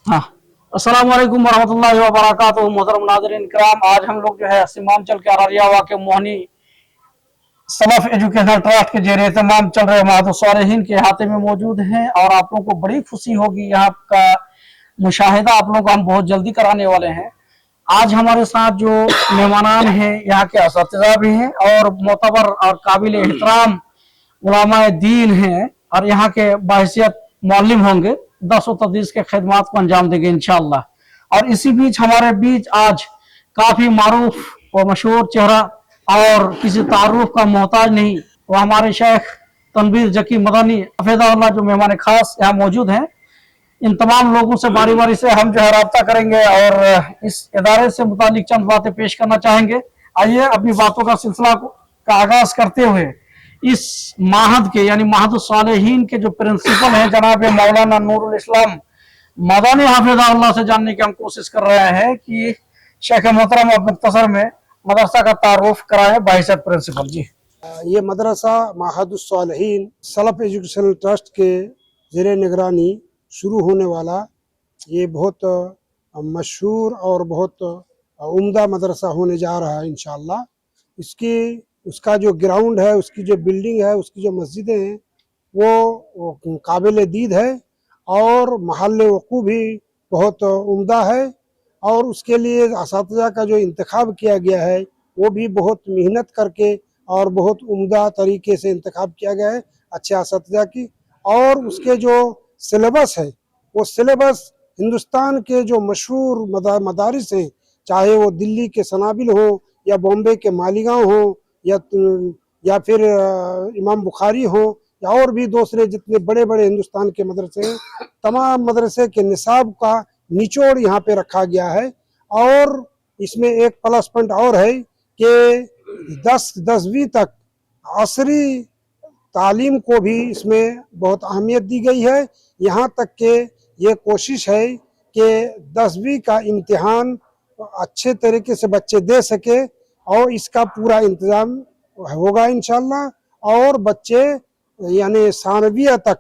हाँ। अस्सलाम वालेकुम वरहमतुल्लाहि वबरकातुहू। मोहतरम नाज़रीन किराम, आज हम लोग जो है सीमांचल के अररिया वाक़ मोहनी सलफ एजुकेशनल ट्रस्ट के जेर एहतमाम चल रहे महदुस्सालिहीन के अहाते में मौजूद हैं और आप लोगों को बड़ी खुशी होगी। यहाँ का मुशाहिदा आप लोगों को हम बहुत जल्दी कराने वाले हैं। आज हमारे साथ जो मेहमानान हैं यहाँ के असातिज़ा भी हैं और मोतबर और काबिल एहतराम उलमाए दीन हैं और यहाँ के बाहैसियत मौलिम होंगे, दस व तदरीस के खिदमात को अंजाम देंगे इंशाअल्लाह। और इसी बीच हमारे बीच आज काफ़ी मारूफ व मशहूर चेहरा और किसी तारुफ का मोहताज नहीं, वो हमारे शेख तनवीर जकी मदनी हफिज़हुल्लाह जो मेहमान खास यहाँ मौजूद हैं। इन तमाम लोगों से बारी बारी से हम जो है रब्ता करेंगे और इस इदारे से मुतालिक चंद बातें पेश करना चाहेंगे। आइए अपनी बातों का सिलसिला का आगाज करते हुए इस माहद के यानी महदुस्सालिहीन के जो प्रिंसिपल हैं जनाब मौलाना नूरुल इस्लाम मदनी हफिज़हुल्लाह से जानने की हम कोशिश कर रहे हैं कि शेख मोहतरम अब मुख्तसर में मदरसा का तारुफ कराएं बाहिसत प्रिंसिपल। जी, ये मदरसा महदुस्सालिहीन सलफ एजुकेशनल ट्रस्ट के ज़ेरे निगरानी शुरू होने वाला ये बहुत मशहूर और बहुत उम्दा मदरसा होने जा रहा है इंशाअल्लाह। उसका जो ग्राउंड है, उसकी जो बिल्डिंग है, उसकी जो मस्जिदें हैं वो काबिल दीद है और महल वक़ू भी बहुत उम्दा है और उसके लिए असातिज़ा का जो इंतखाब किया गया है वो भी बहुत मेहनत करके और बहुत उम्दा तरीके से इंतखाब किया गया है अच्छे असातिज़ा की। और उसके जो सिलेबस है वो सिलेबस हिंदुस्तान के जो मशहूर मदारिस हैं, चाहे वो दिल्ली के सनाबिल हो या बॉम्बे के मालीगांव हो या फिर इमाम बुखारी हो या और भी दूसरे जितने बड़े बड़े हिंदुस्तान के मदरसे हैं, तमाम मदरसे के निसाब का निचोड़ यहाँ पे रखा गया है। और इसमें एक प्लस पॉइंट और है कि 10वीं तक असरी तालीम को भी इसमें बहुत अहमियत दी गई है। यहाँ तक कि ये कोशिश है कि 10वीं का इम्तिहान अच्छे तरीके से बच्चे दे सके और इसका पूरा इंतज़ाम होगा इंशाअल्लाह। और बच्चे यानी सानविया तक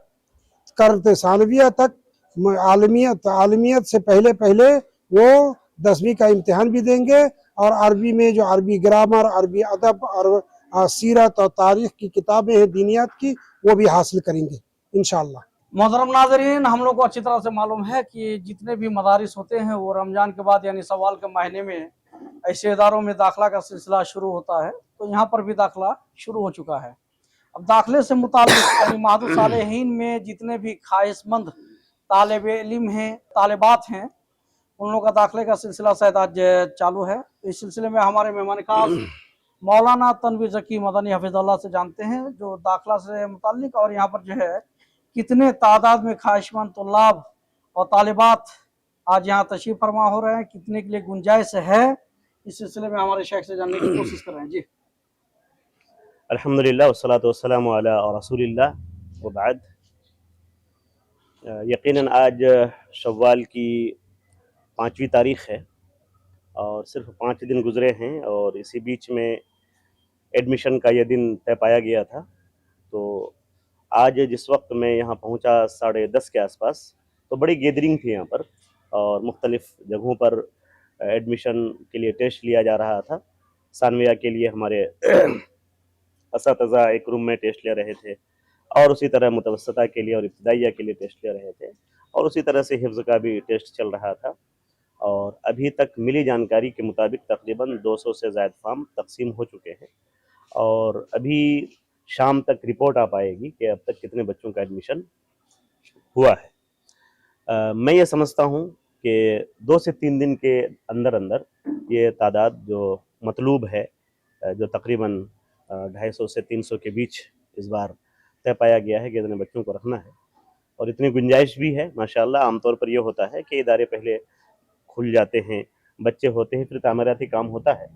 आलमियत से पहले वो 10वीं का इम्तिहान भी देंगे और अरबी में जो अरबी ग्रामर, अरबी अदब और सीरत और तारीख की किताबें हैं दीनियात की, वो भी हासिल करेंगे इंशाअल्लाह। मोहतरम नाज़रीन, हम लोग को अच्छी तरह से मालूम है कि जितने भी मदारिस होते हैं वो रमज़ान के बाद यानी सवाल के महीने में ऐसे इदारों में दाखिला का सिलसिला शुरू होता है, तो यहाँ पर भी दाखिला शुरू हो चुका है। अब दाखिले से मुताल्लिक़ यानी महदुस्सालिहीन में जितने भी ख्वाहिशमंद तालिब इल्म हैं, तालिबात हैं, उन लोगों का दाखिले का सिलसिला शायद आज चालू है। तो इस सिलसिले में हमारे मेहमान खास मौलाना तनवीर जकी मदनी हफिज़हुल्लाह से जानते हैं जो दाखिला से मुताल्लिक़ और यहाँ पर जो है कितने तादाद में ख्वाहिशमंद तुल्लाब और तालिबात आज यहाँ तशरीफ फरमा हो रहे हैं, कितने के लिए गुंजाइश है, इस सिलसिले में हमारे शेख से जानने की कोशिश कर रहे हैं। जी, अल्हम्दुलिल्लाह वस्सलातु वस्सलामु अला रसूलिल्लाह व बाद। यकीनन आज शव्वाल की 5वीं तारीख़ है और सिर्फ 5 दिन गुज़रे हैं और इसी बीच में एडमिशन का यह दिन तय पाया गया था। तो आज जिस वक्त मैं यहाँ पहुँचा 10:30 के आसपास, तो बड़ी गैदरिंग थी यहाँ पर और मुख्तलिफ़ जगहों पर एडमिशन के लिए टेस्ट लिया जा रहा था। सानविया के लिए हमारे असातिज़ा एक रूम में टेस्ट ले रहे थे और उसी तरह मुतवस्सिता के लिए और इब्तिदाइया के लिए टेस्ट ले रहे थे और उसी तरह से हिफ्ज़ का भी टेस्ट चल रहा था। और अभी तक मिली जानकारी के मुताबिक तकरीबन 200 से ज़ायद फॉर्म तकसीम हो चुके हैं और अभी शाम तक रिपोर्ट आ पाएगी कि अब तक कितने बच्चों का एडमिशन हुआ है। मैं ये समझता हूँ कि 2 से 3 दिन के अंदर अंदर ये तादाद जो मतलूब है, जो तकरीबन 250 से 300 के बीच इस बार तय पाया गया है कि इतने बच्चों को रखना है और इतनी गुंजाइश भी है माशाल्लाह। आमतौर पर यह होता है कि इदारे पहले खुल जाते हैं, बच्चे होते हैं, फिर तामीराती काम होता है।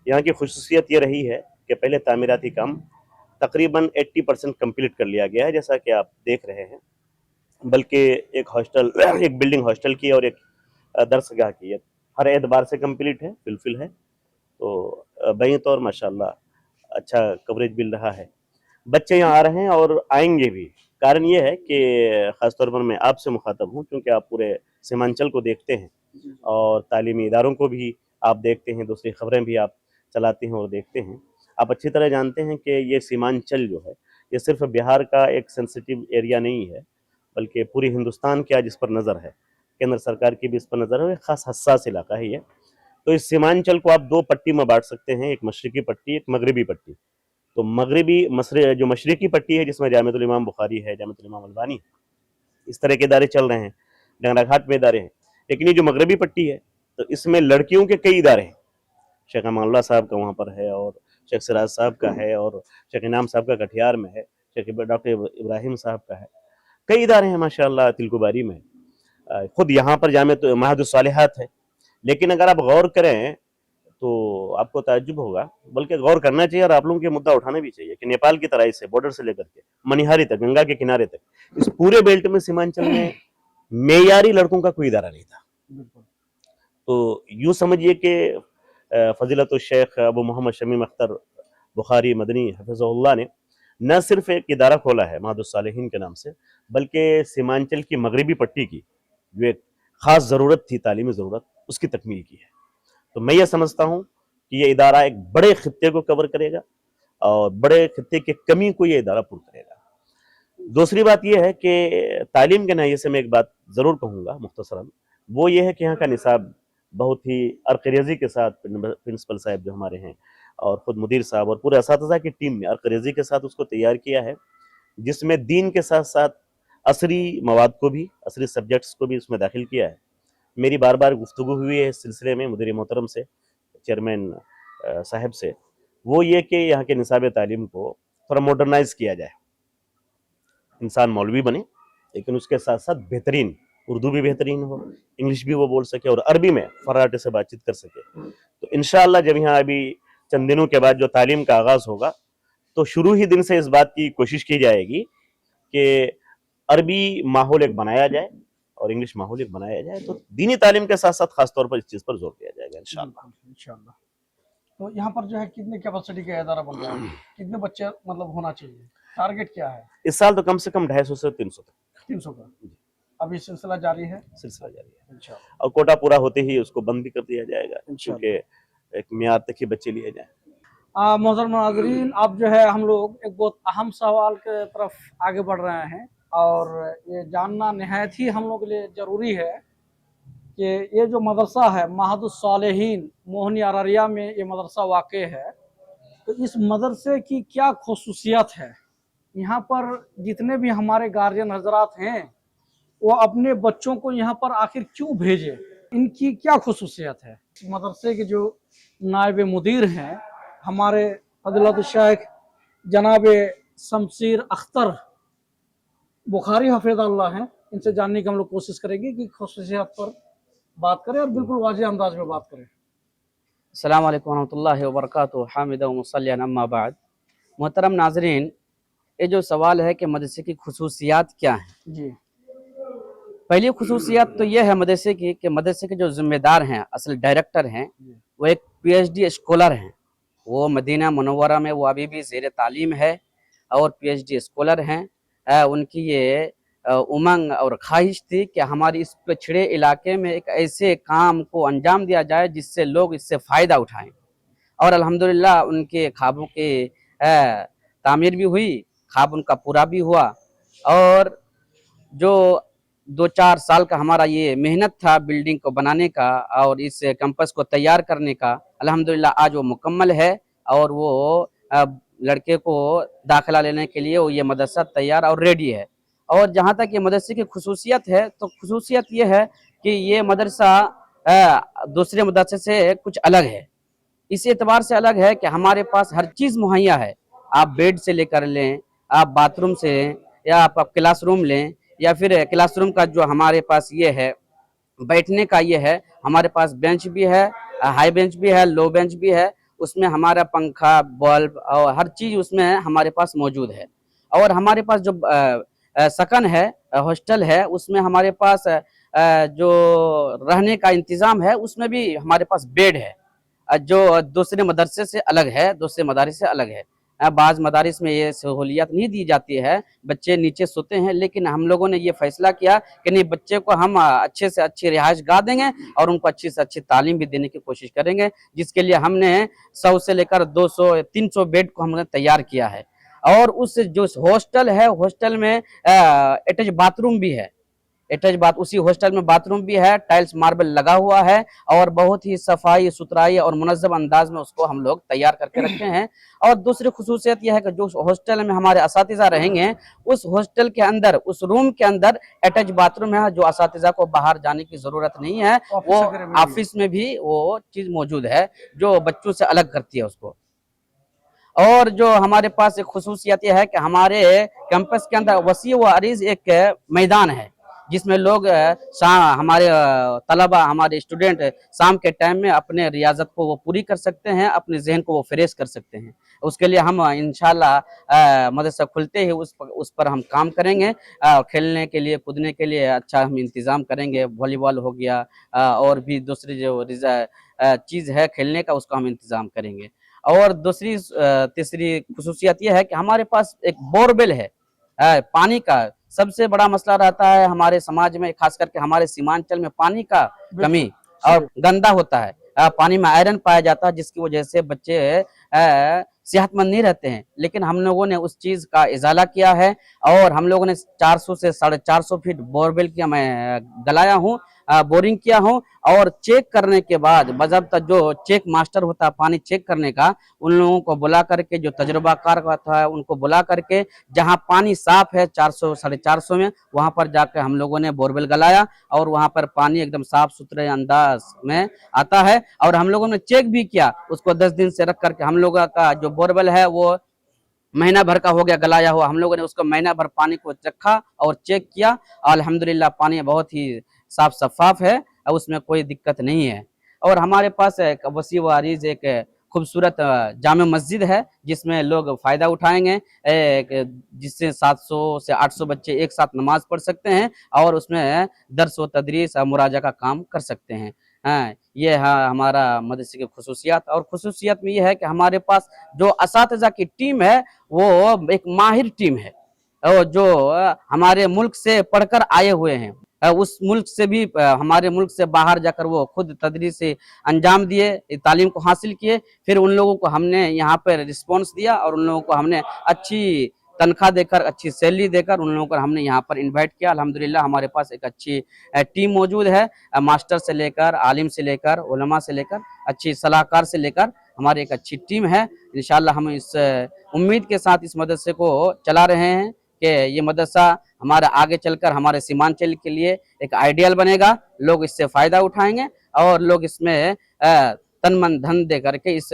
यहाँ की खुसूसियत ये रही है कि पहले तामीराती काम तकरीबन 80% कंप्लीट कर लिया गया है, जैसा कि आप देख रहे हैं। बल्कि एक बिल्डिंग हॉस्टल की और एक दरसगाह की हर एतबार से कंप्लीट है, फुलफिल है। तो बई तौर माशाल्लाह अच्छा कवरेज मिल रहा है। बच्चे यहाँ आ रहे हैं और आएंगे भी। कारण ये है कि ख़ासतौर पर मैं आपसे मुखातब हूँ क्योंकि आप पूरे सीमांचल को देखते हैं और तालीमी इदारों को भी आप देखते हैं, दूसरी खबरें भी आप चलाते हैं और देखते हैं, आप अच्छी तरह जानते हैं कि ये सीमांचल जो है ये सिर्फ बिहार का एक सेंसिटिव एरिया नहीं है, बल्कि पूरी हिंदुस्तान की आज इस पर नज़र है, केंद्र सरकार की भी इस पर नज़र है, एक ख़ास हसास इलाका है ये। तो इस सीमांचल को आप दो पट्टी में बांट सकते हैं, एक मशरक़ी पट्टी, एक मगरबी पट्टी। तो जो मशरक़ी पट्टी है जिसमें जामिअतुल इमाम बुखारी है, जामिअतुल इमाम अलबानी, इस तरह के इदारे चल रहे हैं, डंगरा घाट में इदारे हैं। लेकिन ये जो मगरबी पट्टी है तो इसमें लड़कियों के कई इदारे हैं, शेख अमानुल्लाह साहब का वहाँ पर है, और शेख सिराज साहब का है, और शेख इनाम साहब का कटिहार में है, शेख डॉक्टर इब्राहिम साहब का है, कई इदारे हैं माशाअल्लाह तिलकुबारी में। खुद यहाँ पर जामिअत महदुस सालिहात है। लेकिन अगर आप गौर करें तो आपको ताज्जुब होगा, बल्कि गौर करना चाहिए और आप लोगों के मुद्दा उठाना भी चाहिए कि नेपाल की तराई से, बॉर्डर से लेकर के मनिहारी तक, गंगा के किनारे तक, इस पूरे बेल्ट में सीमांचल में मेयारी लड़कों का कोई इदारा नहीं था। तो यूँ समझिए कि फजीलतुल शेख अबू मोहम्मद शमीम अख्तर बुखारी मदनी हफिज़हुल्लाह ने न सिर्फ एक इदारा खोला है महदुस सालिहीन के नाम से, बल्कि सीमांचल की मगरबी पट्टी की जो एक ख़ास ज़रूरत थी, तालीमी ज़रूरत, उसकी तकमील की है। तो मैं ये समझता हूँ कि ये इदारा एक बड़े खित्ते को कवर करेगा और बड़े खित्ते की कमी को ये इदारा पूरा करेगा। दूसरी बात ये है कि तालीम के नज़रिए से मैं एक बात ज़रूर कहूँगा मुख्तसरन, वो ये है कि यहाँ का निसाब बहुत ही अर्क़रेज़ी के साथ प्रिंसिपल साहब जो हमारे हैं और ख़ुद मुदीर साहब और पूरे असातिज़ा की टीम में अर्क़रेज़ी के साथ उसको तैयार किया है, जिसमें दीन के साथ साथ असरी मवाद को भी, असरी सब्जेक्ट्स को भी उसमें दाखिल किया है। मेरी बार बार गुफ्तगू हुई है इस सिलसिले में मुदीर मोहतरम से, चेयरमैन साहब से, वो ये कि यहाँ के निसाब तालीम को थोड़ा मॉडर्नाइज़ किया जाए, इंसान मौलवी बने लेकिन उसके साथ साथ बेहतरीन उर्दू भी बेहतरीन हो, इंग्लिश भी वो बोल सके और अरबी में फराटे से बातचीत कर सके। तो इंशाअल्लाह जब यहाँ अभी चंद दिनों के बाद जो तालीम का आगाज़ होगा तो शुरू ही दिन से इस बात की कोशिश की जाएगी कि अरबी माहौल एक बनाया जाए और इंग्लिश माहौल एक बनाया जाए। तो दीनी तालीम के साथ साथ खास तौर पर इस चीज़ पर जोर दिया जाएगा इंशाअल्लाह। तो यहाँ पर जो है कितने कैपेसिटी का इदारा बन रहा है, कितने बच्चे मतलब होना चाहिए, टारगेट क्या है? इस साल तो कम से कम 250 से 300 तक। 300 का अभी सिलसिला जारी है इंशाअल्लाह, और कोटा पूरा होते ही उसको बंद भी कर दिया जाएगा क्योंकि एक मियाद तक ही बच्चे लिए जाए। मोहतरम नाज़रीन, अब जो है हम लोग एक बहुत अहम सवाल के तरफ आगे बढ़ रहे हैं और ये जानना निहायत ही हम लोग के लिए ज़रूरी है कि ये जो मदरसा है महदुस सालिहीन मोहनी अररिया में ये मदरसा वाक़ है, तो इस मदरसे की क्या खुसूसियत है? यहाँ पर जितने भी हमारे गार्जियन हजरात हैं वो अपने बच्चों को यहाँ पर आखिर क्यों भेजे, इनकी क्या खुसूसियत है? मदरसे के जो नायब मुदीर हैं हमारे फज़ीलतुल शेख जनाब शमसीर अख्तर बुखारी हफ़िज़हुल्लाह हैं, इनसे जानने की हम लोग कोशिश करेंगे कि खुसूसियत पर बात करें और बिल्कुल वाज़ेह अंदाज में बात करें। अस्सलाम वालेकुम वरहमतुल्लाहि वबरकातुहू, हामिदन व मुसल्लियन अम्मा बाद। मोहतरम नाज़रीन, ये जो सवाल है कि मदरसे की खुसूसियात क्या हैं जी, पहली खुसूसियत तो ये है मदरसे की कि मदरसे के जो ज़िम्मेदार हैं, असल डायरेक्टर हैं, वो एक PhD स्कॉलर हैं। वो मदीना मुनव्वरा में वो अभी भी ज़ेर तालीम है और PhD स्कॉलर हैं। उनकी ये उमंग और ख्वाहिश थी कि हमारी इस पिछड़े इलाके में एक ऐसे काम को अंजाम दिया जाए जिससे लोग इससे फ़ायदा उठाएं, और अल्हम्दुलिल्लाह उनके ख्वाबों की तामीर भी हुई, ख्वाब उनका पूरा भी हुआ। और जो 2-4 साल का हमारा ये मेहनत था बिल्डिंग को बनाने का और इस कैंपस को तैयार करने का, अल्हम्दुलिल्लाह आज वो मुकम्मल है और वो लड़के को दाखिला लेने के लिए वो ये मदरसा तैयार और रेडी है। और जहाँ तक ये मदरसे की खुसूसियत है तो खुसूसियत ये है कि ये मदरसा दूसरे मदरसे से कुछ अलग है। इस एतबार से अलग है कि हमारे पास हर चीज़ मुहैया है। आप बेड से लेकर लें, आप बाथरूम से लें, या आप क्लासरूम लें, या फिर क्लासरूम का जो हमारे पास ये है बैठने का ये है, हमारे पास बेंच भी है, हाई बेंच भी है, लो बेंच भी है, उसमें हमारा पंखा, बल्ब और हर चीज़ उसमें हमारे पास मौजूद है। और हमारे पास जो सकन है, हॉस्टल है, उसमें हमारे पास जो रहने का इंतज़ाम है उसमें भी हमारे पास बेड है, जो दूसरे मदरसे से अलग है, दूसरे मदारिस से अलग है। बाज़ मदारिस में ये सहूलियत नहीं दी जाती है, बच्चे नीचे सोते हैं, लेकिन हम लोगों ने ये फैसला किया कि नहीं, बच्चे को हम अच्छे से अच्छी रिहाइश गाह देंगे और उनको अच्छी से अच्छी तालीम भी देने की कोशिश करेंगे, जिसके लिए हमने 100 से लेकर 200 300 बेड को हमने तैयार किया है। और उस जो हॉस्टल है, हॉस्टल में अटैच बाथरूम भी है, उसी हॉस्टल में बाथरूम भी है, टाइल्स मार्बल लगा हुआ है और बहुत ही सफाई सुथराई और मुनज़्ज़म अंदाज में उसको हम लोग तैयार करके रखे हैं। और दूसरी खुसूसियत यह है कि जो हॉस्टल में हमारे असातिज़ा रहेंगे, उस हॉस्टल के अंदर, उस रूम के अंदर अटैच बाथरूम है, जो असातिज़ा को बाहर जाने की ज़रूरत नहीं है, वो ऑफिस में भी वो चीज़ मौजूद है जो बच्चों से अलग करती है उसको। और जो हमारे पास एक खुसूसियत यह है कि हमारे कैंपस के अंदर वसी व अरीज एक मैदान है, जिसमें लोग हमारे तलबा, हमारे स्टूडेंट शाम के टाइम में अपने रियाजत को वो पूरी कर सकते हैं, अपने जहन को वो फ्रेश कर सकते हैं। उसके लिए हम इंशाल्लाह मदरसा खुलते ही उस पर हम काम करेंगे। खेलने के लिए, कूदने के लिए अच्छा हम इंतज़ाम करेंगे, वॉलीबॉल हो गया और भी दूसरी जो चीज़ है खेलने का, उसका हम इंतज़ाम करेंगे। और दूसरी तीसरी खुसूसियत यह है कि हमारे पास एक बोरवेल है। पानी का सबसे बड़ा मसला रहता है हमारे समाज में, खास करके हमारे सीमांचल में पानी का कमी और गंदा होता है, पानी में आयरन पाया जाता है, जिसकी वजह से बच्चे सेहतमंद नहीं रहते हैं। लेकिन हम लोगों ने उस चीज़ का इजाला किया है और हम लोगों ने 400 से 450 फीट बोरवेल किया, मैं गलाया हूँ, बोरिंग किया हूँ। और चेक करने के बाद बाज़ाब्ता जो चेक मास्टर होता है पानी चेक करने का, उन लोगों को बुला करके, जो तजुर्बाकार होता है उनको बुला करके, जहाँ पानी साफ है 400 450 में, वहाँ पर जाकर हम लोगों ने बोरवेल गलाया और वहाँ पर पानी एकदम साफ सुथरे अंदाज में आता है। और हम लोगों ने चेक भी किया उसको 10 दिन से रख करके। हम लोगों का जो बोरवेल है वो महीना भर का हो गया गलाया हुआ, हम लोगों ने उसको महीना भर पानी को रखा और चेक किया। अल्हम्दुलिल्लाह पानी बहुत ही साफ शफाफ है और उसमें कोई दिक्कत नहीं है। और हमारे पास एक वसी व अरीज एक खूबसूरत जामे मस्जिद है, जिसमें लोग फ़ायदा उठाएंगे, जिससे 700 से 800 बच्चे एक साथ नमाज पढ़ सकते हैं और उसमें दर्स व तदरीस मुराजा का काम कर सकते हैं। ये है हमारा मदरसे की खुसूसियत। और खुसूसियत में ये है कि हमारे पास जो असातिज़ा की टीम है वो एक माहिर टीम है, और जो हमारे मुल्क से पढ़कर आए हुए हैं, उस मुल्क से भी, हमारे मुल्क से बाहर जाकर वो खुद तदरीस से अंजाम दिए, तालीम को हासिल किए। फिर उन लोगों को हमने यहाँ पर रिस्पॉन्स दिया और उन लोगों को हमने अच्छी तनख्वाह देकर, अच्छी सैलरी देकर उन लोगों को हमने यहाँ पर इनवाइट किया। अल्हम्दुलिल्लाह हमारे पास एक अच्छी टीम मौजूद है, मास्टर से लेकर, आलिम से लेकर, उलमा से लेकर, अच्छी सलाहकार से लेकर हमारी एक अच्छी टीम है। इंशाअल्लाह हम इस उम्मीद के साथ इस मदरसे को चला रहे हैं कि ये मदरसा हमारा आगे चलकर हमारे सीमांचल के लिए एक आइडियल बनेगा, लोग इससे फ़ायदा उठाएंगे और लोग इसमें तन मन धन दे करके इस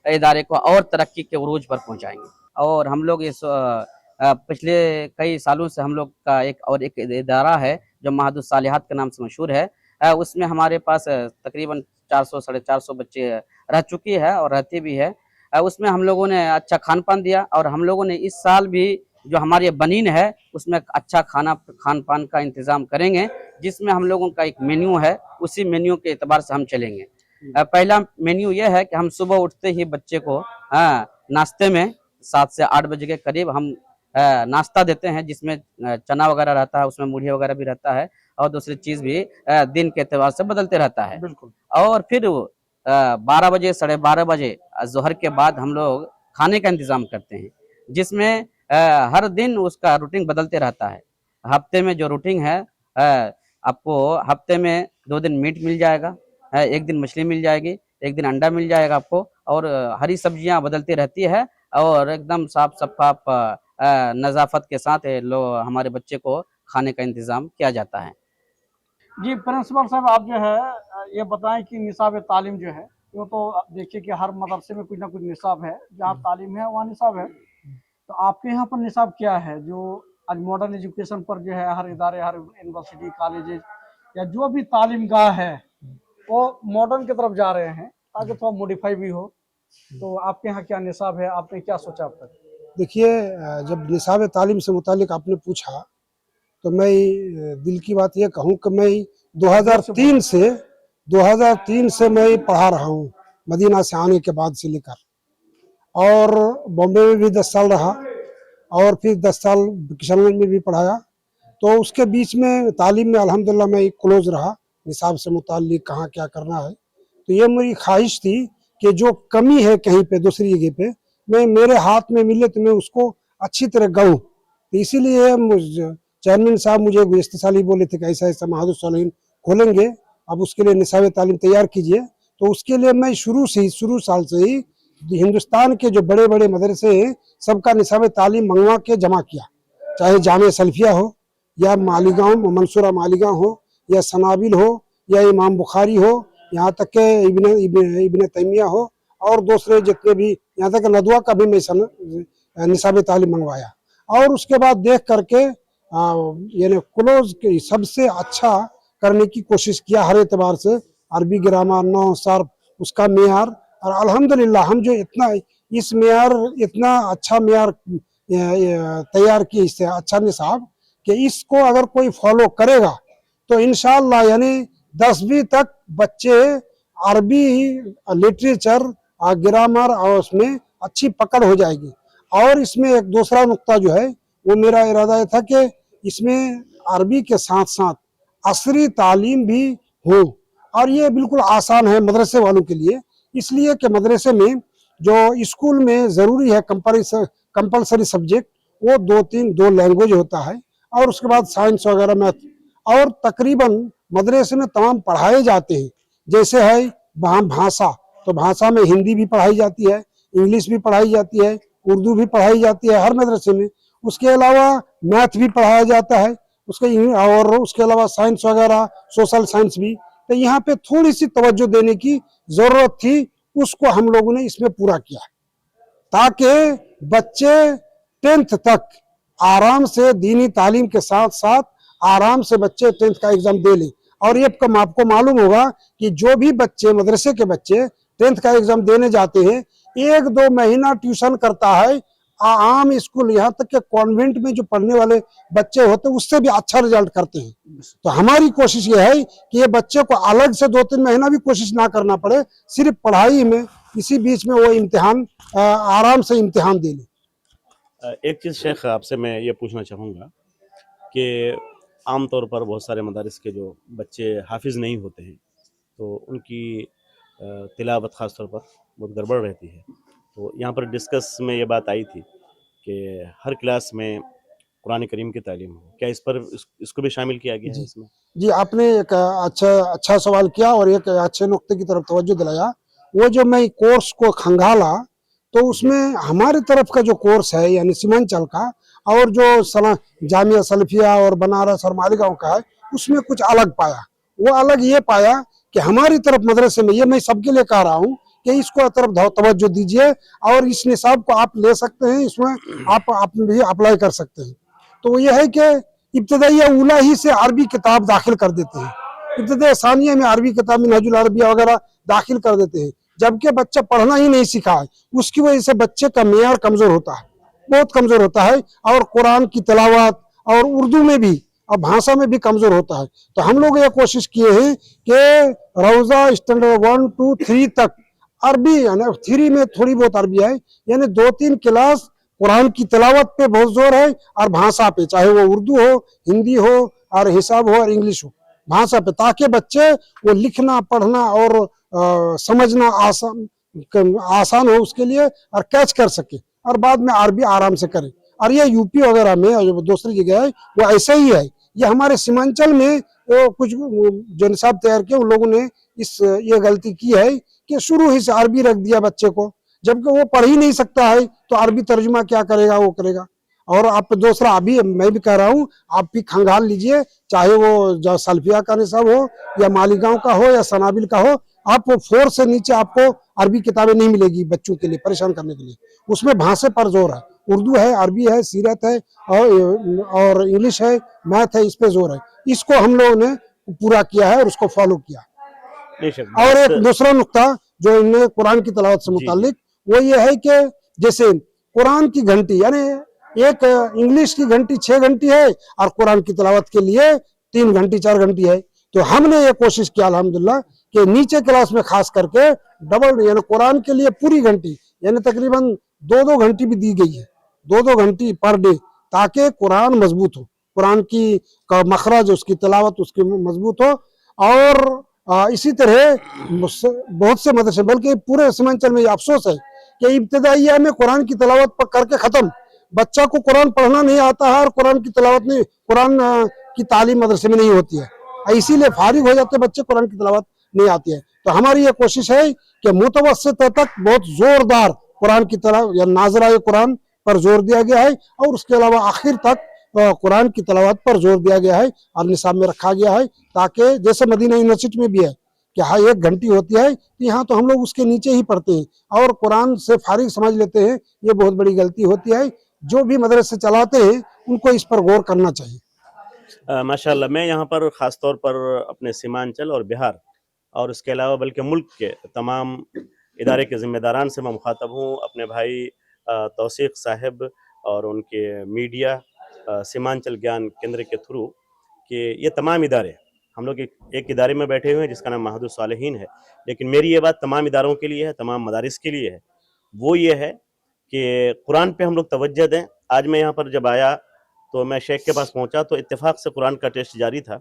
इदारे को और तरक्की के उरूज पर पहुंचाएंगे। और हम लोग इस पिछले कई सालों से हम लोग का एक इदारा है जो महादुस सालिहात के नाम से मशहूर है, उसमें हमारे पास तकरीबन 400 साढ़े 400 बच्चे रह चुकी है और रहती भी है। उसमें हम लोगों ने अच्छा खान पान दिया और हम लोगों ने इस साल भी जो हमारी बनीन है उसमें अच्छा खान पान का इंतज़ाम करेंगे, जिसमें हम लोगों का एक मेन्यू है, उसी मेन्यू के एतबार से हम चलेंगे। पहला मेन्यू यह है कि हम सुबह उठते ही बच्चे को नाश्ते में 7 से 8 बजे के करीब हम नाश्ता देते हैं, जिसमें चना वगैरह रहता है, उसमें मूढ़ी वगैरह भी रहता है और दूसरी चीज़ भी दिन के एतबार से बदलते रहता है। बिल्कुल। और फिर 12 बजे, 12:30 बजे ज़ोहर के बाद हम लोग खाने का इंतज़ाम करते हैं, जिसमें हर दिन उसका रूटीन बदलते रहता है। हफ्ते में जो रूटीन है, आपको हफ्ते में 2 दिन मीट मिल जाएगा, एक दिन मछली मिल जाएगी, एक दिन अंडा मिल जाएगा आपको, और हरी सब्जियां बदलती रहती है और एकदम साफ शफाफ नज़ाफत के साथ हमारे बच्चे को खाने का इंतज़ाम किया जाता है। जी प्रिंसिपल साहब, आप जो है ये बताएं कि निसाब तालीम जो है, यूँ तो देखिए कि हर मदरसे में कुछ ना कुछ निसाब है, जहाँ तालीम है वहाँ निसाब है, तो आपके यहाँ पर निसाब क्या है जो आज मॉडर्न एजुकेशन पर जो है हर इदारे, हर यूनिवर्सिटी, कॉलेजेस या जो भी तालीम गाह है वो मॉडर्न की तरफ जा रहे हैं ताकि थोड़ा मॉडिफाई भी हो, तो आपके यहाँ क्या निसाब है, आपने क्या सोचा अब तक? देखिए, जब निसाब तालीम से मुतालिक आपने पूछा तो मैं दिल की बात ये कहूँ कि मैं 2003 से मैं पढ़ा रहा हूँ, मदीना से आने के बाद से लेकर। और बॉम्बे में भी 10 साल रहा और फिर 10 साल किशनगंज में भी पढ़ाया। तो उसके बीच में तालीम में अल्हम्दुलिल्लाह मैं एक क्लोज रहा, निसाब से मुताल्लिक कहाँ क्या करना है। तो ये मेरी ख्वाहिश थी कि जो कमी है कहीं पे दूसरी जगह पे मैं मेरे हाथ में मिले तो मैं उसको अच्छी तरह गढ़ूं। तो इसीलिए चेयरमैन साहब मुझे गुज़श्ता साल ही बोले थे कि ऐसा ऐसा महादुस सालिहीन खोलेंगे, अब उसके लिए निसाब तालीम तैयार कीजिए। तो उसके लिए मैं शुरू साल से ही हिंदुस्तान के जो बड़े बड़े मदरसे हैं सबका निसाब तालीम मंगवा के जमा किया, चाहे जामे सल्फिया हो या मालीगांव मंसूरा मालीगांव हो या सनाबिल हो या इमाम बुखारी हो, यहाँ तक के इब्न तैमिया हो और दूसरे जितने भी, यहाँ तक नदवा का भी मैं निसाब तालीम मंगवाया। और उसके बाद देख करके यानी क्लोज सबसे अच्छा करने की कोशिश किया हर एतबार से, अरबी ग्रामर नौ सर्फ उसका मेयार। और अल्हम्दुलिल्लाह हम जो इतना अच्छा मेयार तैयार किए, इससे अच्छा निसाब कि इसको अगर कोई फॉलो करेगा तो इंशाअल्लाह यानी 10वीं तक बच्चे अरबी लिटरेचर ग्रामर और उसमें अच्छी पकड़ हो जाएगी। और इसमें एक दूसरा नुक्ता जो है वो मेरा इरादा ये था कि इसमें अरबी के साथ साथ असरी तालीम भी हो, और ये बिल्कुल आसान है मदरसे वालों के लिए, इसलिए कि मदरसे में जो स्कूल में ज़रूरी है कंपलसरी सब्जेक्ट वो दो लैंग्वेज होता है और उसके बाद साइंस वगैरह मैथ, और तकरीबन मदरसे में तमाम पढ़ाए जाते हैं। जैसे है भाषा, तो भाषा में हिंदी भी पढ़ाई जाती है, इंग्लिश भी पढ़ाई जाती है, उर्दू भी पढ़ाई जाती है हर मदरसे में। उसके अलावा मैथ भी पढ़ाया जाता है और उसके अलावा साइंस वगैरह सोशल साइंस भी। तो यहाँ पे थोड़ी सी तवज्जो देने की जरूरत थी, उसको हम लोगों ने इसमें पूरा किया ताकि बच्चे 10th तक आराम से दीनी तालीम के साथ साथ आराम से बच्चे 10th का एग्जाम दे लें। और ये आपको मालूम होगा कि जो भी बच्चे मदरसे के बच्चे 10th का एग्जाम देने जाते हैं 1-2 महीना ट्यूशन करता है आम स्कूल, यहाँ तक के कॉन्वेंट में जो पढ़ने वाले बच्चे होते हैं उससे भी अच्छा रिजल्ट करते हैं। तो हमारी कोशिश ये है कि ये बच्चे को अलग से 2-3 महीना भी कोशिश ना करना पड़े, सिर्फ पढ़ाई में इसी बीच में वो इम्तिहान आराम से इम्तिहान दे ले। एक चीज़ शेख आपसे मैं ये पूछना चाहूँगा कि आमतौर पर बहुत सारे मदारिस के जो बच्चे हाफिज़ नहीं होते हैं तो उनकी तिलावत ख़ास तौर पर बहुत गड़बड़ रहती है। तो यहाँ पर डिस्कस में ये बात आई थी कि हर क्लास में कुरान करीम की तालीम हो, क्या इस पर इसको भी शामिल किया गया है इसमें? जी, आपने एक अच्छा सवाल किया और एक अच्छे नुक्ते की तरफ तवज्जो दिलाया। वो जो मैं कोर्स को खंगाला तो उसमें हमारी तरफ का जो कोर्स है यानी सीमांचल का और जो जामिया सल्फिया और बनारस और मालीगांव का है उसमें कुछ अलग पाया। वो अलग ये पाया कि हमारी तरफ मदरसे में, ये मैं सबके लिए कह रहा हूँ कि इसको तरफ तवज्जो दीजिए और इस निसाब को आप ले सकते हैं, इसमें आप भी अप्लाई कर सकते हैं। तो ये है कि इब्तदाइया उला ही से अरबी किताब दाखिल कर देते हैं, इब्तदाइया सानिया में अरबी किताब मिनहाजुल अरबिया वगैरह दाखिल कर देते हैं, जबकि बच्चा पढ़ना ही नहीं सीखा है। उसकी वजह से बच्चे का मेयार कमजोर होता है, बहुत कमजोर होता है, और कुरान की तिलावत और उर्दू में भी और भाषा में भी कमजोर होता है। तो हम लोग ये कोशिश किए हैं कि रोजा स्टैंडर्ड 1, 2, 3 तक अरबी, यानी 3 में थोड़ी बहुत अरबी है, यानी 2-3 क्लास कुरान की तिलावत पे बहुत जोर है और भाषा पे, चाहे वो उर्दू हो, हिंदी हो और हिसाब हो और इंग्लिश हो, भाषा पे, ताकि बच्चे वो लिखना पढ़ना और समझना आसान हो उसके लिए और कैच कर सके और बाद में अरबी आराम से करे। और ये यूपी वगैरह में और जो दूसरी जगह है वो ऐसा ही है। ये हमारे सीमांचल में कुछ जो निसाब तैयार किया उन लोगों ने ये गलती की है कि शुरू ही से अरबी रख दिया बच्चे को, जबकि वो पढ़ ही नहीं सकता है तो अरबी तर्जुमा क्या करेगा, वो करेगा। और आप दूसरा अभी मैं भी कह रहा हूँ आप भी खंगाल लीजिए, चाहे वो जो सल्फिया का निसाब हो या मालीगांव का हो या सनाबिल का हो, आप वो 4 से नीचे आपको अरबी किताबें नहीं मिलेगी बच्चों के लिए परेशान करने के लिए। उसमें भाषा पर जोर है, उर्दू है, अरबी है, सीरत है और इंग्लिश है, मैथ है, इस पे जोर है। इसको हम लोगों ने पूरा किया है और उसको फॉलो किया। और एक दूसरा नुक्ता जो इनमें कुरान की तिलावत से मुतालिक वो ये है कि जैसे कुरान की घंटी, यानी एक इंग्लिश की घंटी 6 घंटी है और कुरान की तिलावत के लिए 3 घंटी 4 घंटी है। तो हमने ये कोशिश किया अल्हम्दुलिल्लाह कि नीचे क्लास में खास करके डबल यानी कुरान के लिए पूरी घंटी यानी तकरीबन 2-2 घंटी भी दी गई है, 2-2 घंटी पर डे, ताकि कुरान मजबूत हो, कुरान की का मखरज उसकी तिलावत उसकी मजबूत हो। और इसी तरह बहुत से मदरसे बल्कि पूरे सीमांचल में ये अफसोस है कि इब्तिदाइया में कुरान की तिलावत करके खत्म, बच्चा को कुरान पढ़ना नहीं आता है और कुरान की तिलावत नहीं, कुरान की तालीम मदरसे में नहीं होती है, इसीलिए फारिग हो जाते बच्चे, कुरान की तिलावत नहीं आती है। तो हमारी ये कोशिश है कि मुतवस्सित तक बहुत जोरदार कुरान की तिलावत या नाज़िराए कुरान पर जोर दिया गया है, और उसके अलावा आखिर तक कुरान की तिलावत पर जोर दिया गया है और निसाब में रखा गया है, ताकि जैसे मदीना यूनिवर्सिटी में भी है कि हाँ 1 घंटी होती है, तो यहाँ तो हम लोग उसके नीचे ही पढ़ते हैं और कुरान से फारिग समझ लेते हैं। ये बहुत बड़ी गलती होती है, जो भी मदरसे चलाते हैं उनको इस पर गौर करना चाहिए। माशाल्लाह, मैं यहाँ पर ख़ास तौर पर अपने सीमांचल और बिहार और उसके अलावा बल्कि मुल्क के तमाम इदारे के ज़िम्मेदारान से मैं मुखातब हूँ, अपने भाई तौसीक साहिब और उनके मीडिया सीमांचल ज्ञान केंद्र के थ्रू कि ये तमाम इदारे, हम लोग एक इदारे में बैठे हुए हैं जिसका नाम महादुस सालिहीन है, लेकिन मेरी ये बात तमाम इदारों के लिए है, तमाम मदारिस के लिए है। वो ये है कि कुरान पे हम लोग तवज्जो दें। आज मैं यहाँ पर जब आया तो मैं शेख के पास पहुँचा तो इत्तेफाक से कुरान का टेस्ट जारी था,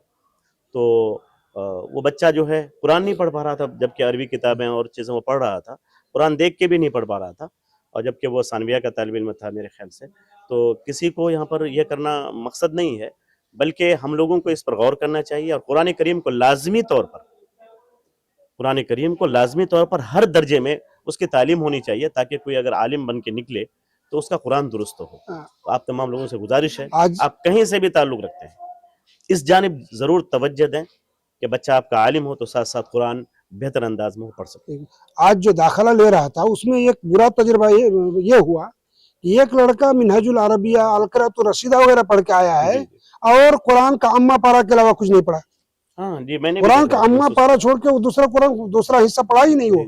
तो वो बच्चा जो है कुरान नहीं पढ़ पा रहा था, जबकि अरबी किताबें और चीज़ें वो पढ़ रहा था, कुरान देख के भी नहीं पढ़ पा रहा था, और जबकि वो सानविया का तालिब इल्म था मेरे ख्याल से। तो किसी को यहाँ पर यह करना मकसद नहीं है, बल्कि हम लोगों को इस पर गौर करना चाहिए और कुरान करीम को लाजमी तौर पर हर दर्जे में उसकी तालीम होनी चाहिए, ताकि कोई अगर आलिम बन के निकले तो उसका कुरान दुरुस्त हो। तो आप तमाम लोगों से गुजारिश है, आप कहीं से भी ताल्लुक़ रखते हैं, इस जानिब ज़रूर तवज्जो दें कि बच्चा आपका आलिम हो तो साथ साथ कुरान बेहतर अंदाज में पढ़ सके। आज जो दाखिला ले रहा था उसमें एक बुरा तजुर्बा ये हुआ कि एक लड़का मिनहाजुल अरबिया अलकरातुर रशीदा वगैरह पढ़ के आया है और कुरान का अम्मा पारा के अलावा कुछ नहीं पढ़ा। हाँ जी, मैंने कुरान का अम्मा पारा छोड़ के वो दूसरा हिस्सा पढ़ा ही नहीं वो,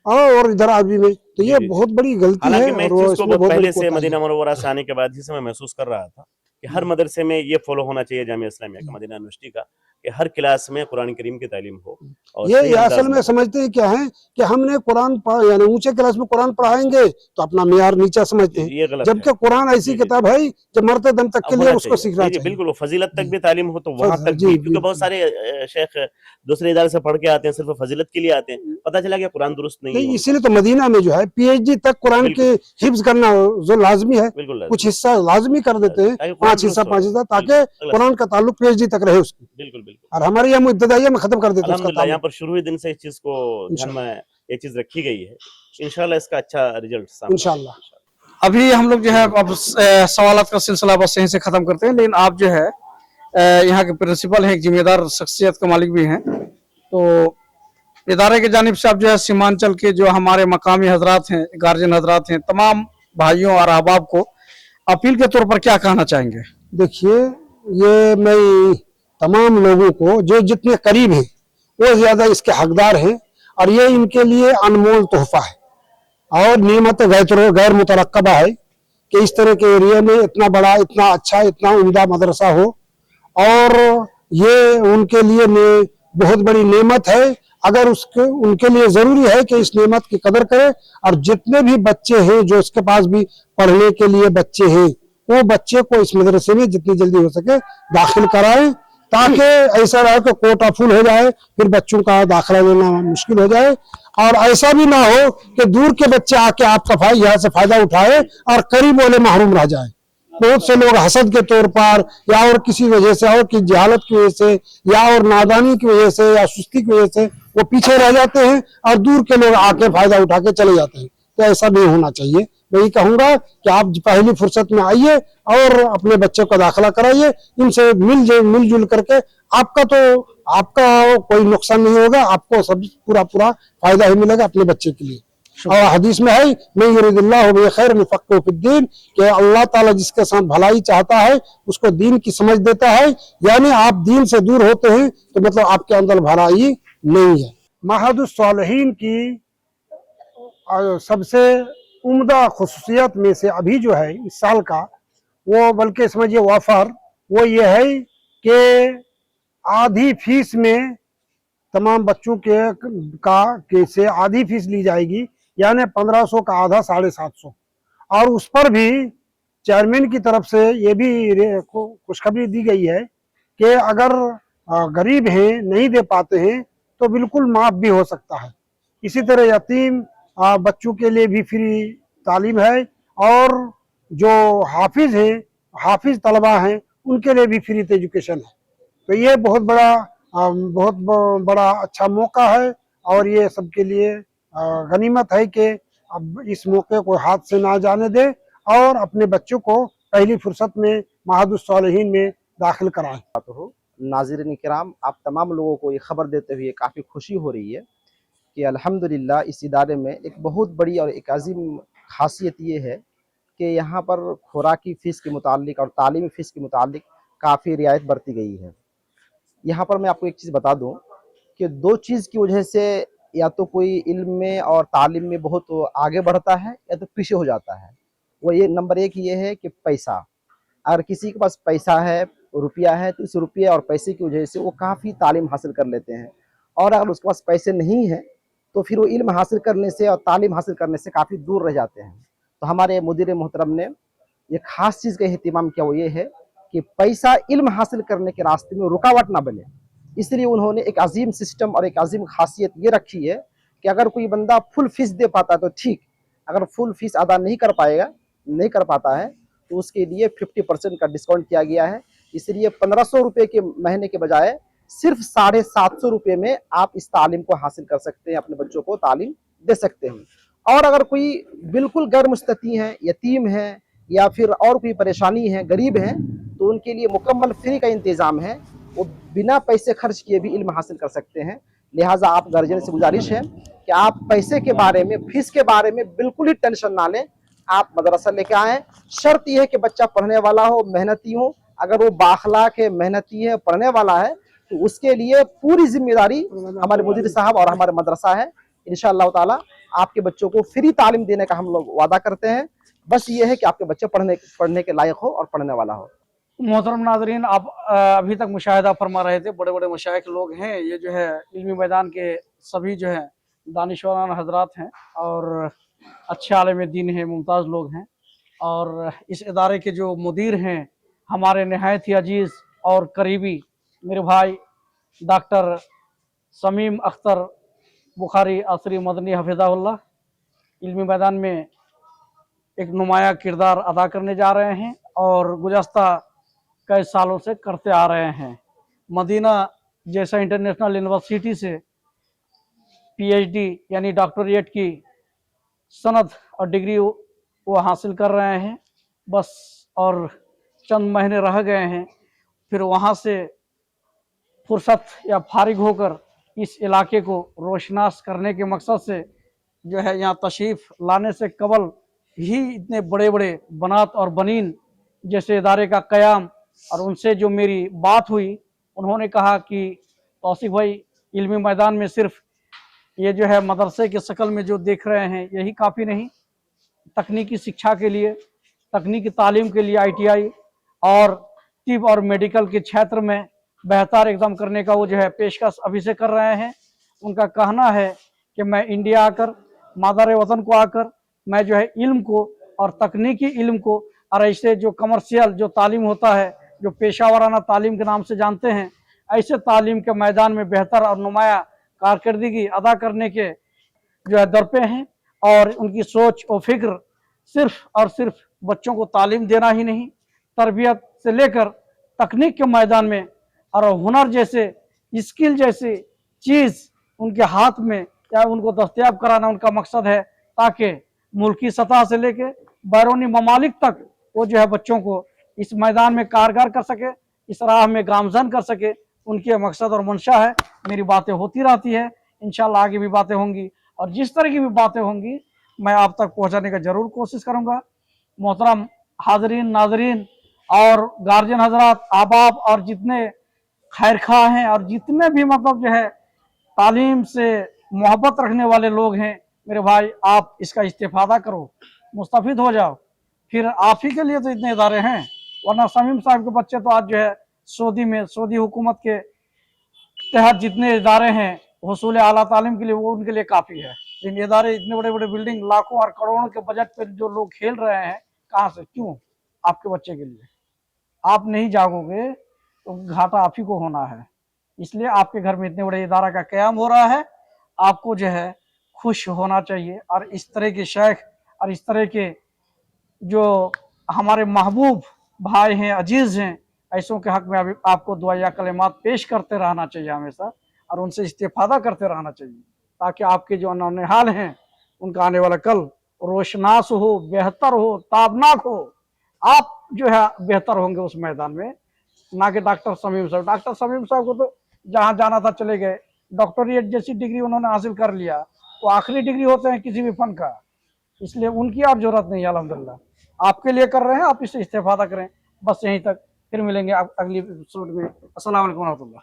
और इधर अरबी में, तो ये बहुत बड़ी गलती है। मैं इस चीज को पहले से मदीना मुनव्वरा से आने के बाद ही से मैं महसूस कर रहा था कि हर मदरसे में ये फॉलो होना चाहिए जामिया इस्लामिया का, मदीना यूनिवर्सिटी का, कि हर क्लास में कुरान करीम की तालीम हो। और ये असल में समझते हैं क्या है कि हमने कुरान यानी ऊंचे क्लास में कुरान पढ़ाएंगे तो अपना मियार नीचा समझते हैं, जबकि कुरान ऐसी किताब है जो मरते दम तक के लिए उसको सीखना चाहिए। बिल्कुल, फजीलत तक भी तालीम हो तो वहां तक भी, क्योंकि बहुत सारे शेख दूसरे इदारे से पढ़ के आते हैं, सिर्फ फजीलत के लिए आते हैं, पता चला कि कुरान दुरुस्त नहीं है। इसीलिए तो मदीना में जो है PhD तक कुरान के हिफ्ज करना जो लाजमी है, कुछ हिस्सा लाजमी कर देते हैं, 5 हिस्सा 5 हिस्सा, ताकि कुरान का ताल्लुक PhD तक रहे उसकी। बिल्कुल, और हमारे यहाँ इब्तिदाइया में खत्म कर देते हैं उसका। यहाँ पर शुरू ही दिन से इस चीज को ध्यान में ये चीज रखी गई है, इंशाल्लाह इसका अच्छा रिजल्ट सामने इंशाल्लाह। अभी हम लोग जो है अब सवालात का सिलसिला बस यहीं से खत्म करते हैं, लेकिन आप जो है यहाँ के प्रिंसिपल हैं, एक जिम्मेदार शख्सियत के मालिक भी हैं, तो इदारे की जानिब से आप जो है सीमांचल के जो हमारे मकामी हजरात हैं, गार्जियन हजरात हैं, तमाम भाइयों और अहबाब को अपील के तौर पर क्या कहना चाहेंगे? देखिए, ये मैं तमाम लोगों को जो जितने करीब हैं वो ज्यादा इसके हकदार हैं, और ये इनके लिए अनमोल तोहफा है और नियमत गैर मुतरक्कबा है कि इस तरह के एरिया में इतना बड़ा, इतना अच्छा, इतना उम्दा मदरसा हो, और ये उनके लिए बहुत बड़ी नेमत है। अगर उनके लिए जरूरी है कि इस नेमत की कदर करें, और जितने भी बच्चे हैं जो इसके पास भी पढ़ने के लिए बच्चे हैं, वो बच्चे को इस मदरसे में जितनी जल्दी हो सके दाखिल कराएं, ताकि ऐसा रहे कि कोटा फुल हो जाए, फिर बच्चों का दाखिला लेना मुश्किल हो जाए, और ऐसा भी ना हो कि दूर के बच्चे आके आपका यहाँ से फायदा उठाए और करीब वाले महरूम रह जाए। बहुत से लोग हसद के तौर पर या और किसी वजह से, और की जहालत की वजह से, या और नादानी की वजह से, या सुस्ती की वजह से वो पीछे रह जाते हैं और दूर के लोग आके फायदा उठा के चले जाते हैं। तो ऐसा नहीं होना चाहिए। मैं ये कहूंगा कि आप पहली फुर्सत में आइए और अपने बच्चे का दाखिला कराइए, इनसे मिलजुल करके आपका कोई नुकसान नहीं होगा, आपको सब पूरा फायदा ही मिलेगा अपने बच्चे के लिए। और हदीस में है, मैं युरिदिल्लाहु बिही खैरन युफ़क़्क़िहु फ़िद्दीन, कि अल्लाह ताला जिसके साथ भलाई चाहता है उसको दीन की समझ देता है। यानी आप दीन से दूर होते हैं तो मतलब आपके अंदर भलाई नहीं है। महादुस सालिहीन की सबसे उम्दा खुसूसियत में से अभी जो है इस साल का, वो बल्कि समझिए वाफर, वो ये है कि आधी फीस में तमाम बच्चों के से आधी फीस ली जाएगी, यानी 1500 का आधा 750। और उस पर भी चेयरमैन की तरफ से ये भी खुशखबरी दी गई है कि अगर गरीब हैं, नहीं दे पाते हैं, तो बिल्कुल माफ भी हो सकता है। इसी तरह यतीम बच्चों के लिए भी फ्री तालीम है, और जो हाफिज तलबा हैं, उनके लिए भी फ्री एजुकेशन है। तो ये बहुत बड़ा अच्छा मौका है, और ये सबके लिए गनीमत है कि अब इस मौके को हाथ से ना जाने दे और अपने बच्चों को पहली फुर्सत में महादुस सालिहीन में दाखिल कराएं। नाज़रीन किराम, आप तमाम लोगों को ये खबर देते हुए काफ़ी खुशी हो रही है कि अल्हम्दुलिल्लाह इस इदारे में एक बहुत बड़ी और एक अजीम खासियत ये है कि यहाँ पर खुराकी फ़ीस के मुतालिक और तालीमी फ़ीस के मुतालिक काफ़ी रियायत बरती गई है। यहाँ पर मैं आपको एक चीज़ बता दूँ कि दो चीज़ की वजह से या तो कोई इल्म में और तालीम में बहुत आगे बढ़ता है या तो पीछे हो जाता है। वो ये नंबर एक ये है कि पैसा। अगर किसी के पास पैसा है, रुपया है, तो इस रुपये और पैसे की वजह से वो काफ़ी तालीम हासिल कर लेते हैं, और अगर उसके पास पैसे नहीं हैं तो फिर वो इल्म हासिल करने से और तालीम हासिल करने से काफ़ी दूर रह जाते हैं। तो हमारे मुदीर मोहतरम ने एक ख़ास चीज़ का एहतिमाम किया, वो ये है कि पैसा इल्म हासिल करने के रास्ते में रुकावट ना बने। इसलिए उन्होंने एक अजीम सिस्टम और एक अजीम खासियत ये रखी है कि अगर कोई बंदा फुल फीस दे पाता तो ठीक, अगर फुल फीस अदा नहीं कर पाता है तो उसके लिए 50% का डिस्काउंट किया गया है। इसलिए 1500 रुपये के महीने के बजाय सिर्फ 750 रुपये में आप इस तालीम को हासिल कर सकते हैं, अपने बच्चों को तालीम दे सकते हैं। और अगर कोई बिल्कुल गैर मुस्तती हैं, यतीम हैं, या फिर और कोई परेशानी है, गरीब हैं, तो उनके लिए मुकम्मल फ्री का इंतज़ाम है, वो बिना पैसे खर्च किए भी इल्म हासिल कर सकते हैं। लिहाजा आप गार्जियन से गुजारिश है कि आप पैसे के बारे में, फीस के बारे में बिल्कुल ही टेंशन ना लें, आप मदरसा लेके आएँ। शर्त यह है कि बच्चा पढ़ने वाला हो, मेहनती हो। अगर वो बाखलाक है, मेहनती है, पढ़ने वाला है, तो उसके लिए पूरी जिम्मेदारी हमारे मुदीर साहब और हमारे मदरसा है। इंशाअल्लाह ताला आपके बच्चों को फ्री तालीम देने का हम लोग वादा करते हैं। बस ये है कि आपके बच्चे पढ़ने के लायक हो और पढ़ने वाला हो। मोहतरम नाजरीन, आप अभी तक मुशाहिदा फरमा रहे थे, बड़े बड़े मशाइख लोग हैं, ये जो है इल्मी मैदान के सभी जो है दानिशवरान हजरात हैं और अच्छे आलिम दीन हैं, मुमताज़ लोग हैं। और इस इदारे के जो मुदीर हैं हमारे नहायत ही अजीज़ और करीबी मेरे भाई डॉक्टर समीम अख्तर बुखारी असरी मदनी हफिज़हुल्लाह इल्मी मैदान में एक नुमाया किरदार अदा करने जा रहे हैं और गुज़श्ता कई सालों से करते आ रहे हैं। मदीना जैसा इंटरनेशनल यूनिवर्सिटी से पीएचडी यानी डॉक्टरेट की सनद और डिग्री वो हासिल कर रहे हैं। बस और चंद महीने रह गए हैं, फिर वहाँ से फुर्सत या फारिग होकर इस इलाके को रोशनास करने के मकसद से जो है यहाँ तशरीफ़ लाने से कबल ही इतने बड़े बड़े बनात और बनीन जैसे इदारे का क़याम, और उनसे जो मेरी बात हुई, उन्होंने कहा कि तौसीफ़ भाई, इल्मी मैदान में सिर्फ ये जो है मदरसे की शक्ल में जो देख रहे हैं यही काफ़ी नहीं, तकनीकी शिक्षा के लिए, तकनीकी तालीम के लिए ITI और तिब और मेडिकल के क्षेत्र में बेहतर एग्ज़ाम करने का वो जो है पेशकश अभी से कर रहे हैं। उनका कहना है कि मैं इंडिया आकर, मादर वतन को आकर, मैं जो है इल्म को और तकनीकी इल्म को और ऐसे जो कमर्शियल जो तालीम होता है, जो पेशा वाराना तालीम के नाम से जानते हैं, ऐसे तालीम के मैदान में बेहतर और नुमाया कारकर्दगी अदा करने के जो है दरपे हैं। और उनकी सोच और फिक्र सिर्फ और सिर्फ बच्चों को तालीम देना ही नहीं, तरबियत से लेकर तकनीक के मैदान में और हुनर जैसे, स्किल जैसे चीज़ उनके हाथ में या उनको दस्तयाब कराना उनका मकसद है, ताकि मुल्की सतह से लेकर बैरूनी ममालिक तक वो जो है बच्चों को इस मैदान में कारगर कर सके, इस राह में गामजन कर सके। उनके मकसद और मंशा है। मेरी बातें होती रहती है, इंशाल्लाह आगे भी बातें होंगी, और जिस तरह की भी बातें होंगी मैं आप तक पहुंचाने का जरूर कोशिश करूंगा। मोहतरम हाजरीन, नाजरीन और गार्जियन हजरात, आबाब और जितने खैर खा हैं और जितने भी मतलब जो है तालीम से मोहब्बत रखने वाले लोग हैं, मेरे भाई आप इसका इस्तेफादा करो, मुस्तफ़िद हो जाओ। फिर आप ही के लिए तो इतने इदारे हैं, वरना समीम साहब के बच्चे तो आज जो है सऊदी में, सऊदी हुकूमत के तहत जितने इदारे हैं हुसूल आला तालीम के लिए वो उनके लिए काफ़ी है। लेकिन इदारे इतने बड़े बड़े बिल्डिंग लाखों और करोड़ों के बजट पर जो लोग खेल रहे हैं, कहाँ से, क्यों? आपके बच्चे के लिए। आप नहीं जागोगे तो घाटा आप ही को होना है। इसलिए आपके घर में इतने बड़े इदारा का क़याम हो रहा है, आपको जो है खुश होना चाहिए। और इस तरह के शेख और इस तरह के जो हमारे महबूब भाई हैं, अजीज़ हैं, ऐसों के हक में अभी आपको दुआ या कलिमात पेश करते रहना चाहिए हमेशा, और उनसे इस्तिफादा करते रहना चाहिए, ताकि आपके जो नौनिहाल हैं उनका आने वाला कल रोशनास हो, बेहतर हो, ताबनाक हो। आप जो है बेहतर होंगे उस मैदान में, ना कि डॉक्टर शमीम साहब। डॉक्टर शमीम साहब को तो जहाँ जाना था चले गए, डॉक्टरेट जैसी डिग्री उन्होंने हासिल कर लिया, वो आखिरी डिग्री होते हैं किसी भी फन का, इसलिए उनकी आप जरूरत नहीं है। अल्हम्दुलिल्लाह आपके लिए कर रहे हैं, आप इससे इस्तेफादा करें। बस यहीं तक, फिर मिलेंगे आप अगली एपिसोड में। अस्सलाम वालेकुम रहमतुल्लाह।